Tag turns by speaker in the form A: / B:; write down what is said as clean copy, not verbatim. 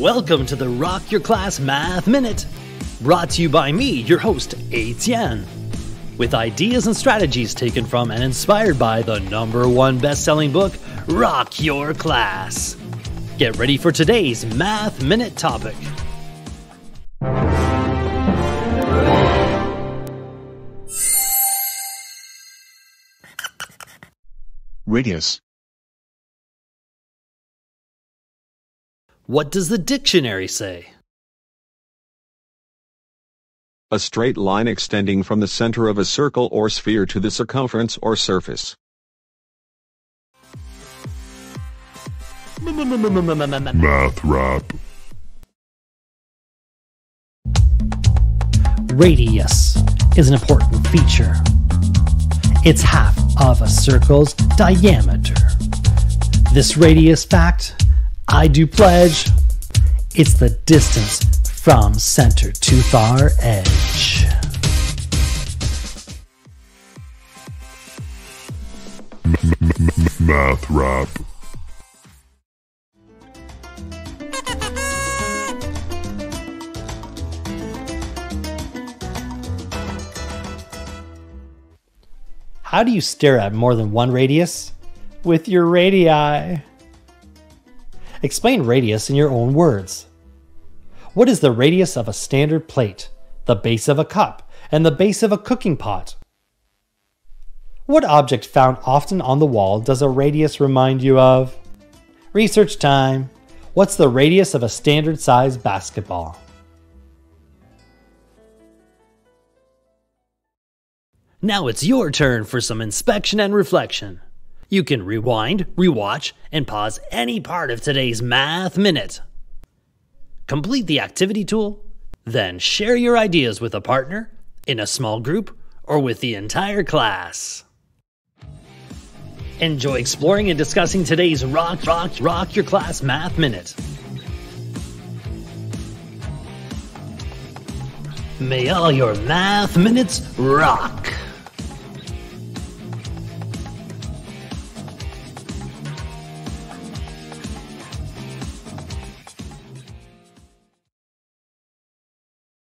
A: Welcome to the Rock Your Class Math Minute, brought to you by me, your host, Etienne, with ideas and strategies taken from and inspired by the #1 best-selling book, Rock Your Class. Get ready for today's Math Minute topic.
B: Radius.
A: What does the dictionary say?
C: A straight line extending from the center of a circle or sphere to the circumference or surface.
B: Math rap.
A: Radius is an important feature. It's half of a circle's diameter. This radius fact, I do pledge, it's the distance from center to far edge.
B: Math rap.
A: How do you stare at more than one radius? With your radii. Explain radius in your own words. What is the radius of a standard plate, the base of a cup, and the base of a cooking pot? What object found often on the wall does a radius remind you of? Research time. What's the radius of a standard size basketball? Now it's your turn for some inspection and reflection. You can rewind, rewatch, and pause any part of today's Math Minute. Complete the activity tool, then share your ideas with a partner, in a small group, or with the entire class. Enjoy exploring and discussing today's Rock Your Class Math Minute. May all your Math Minutes rock!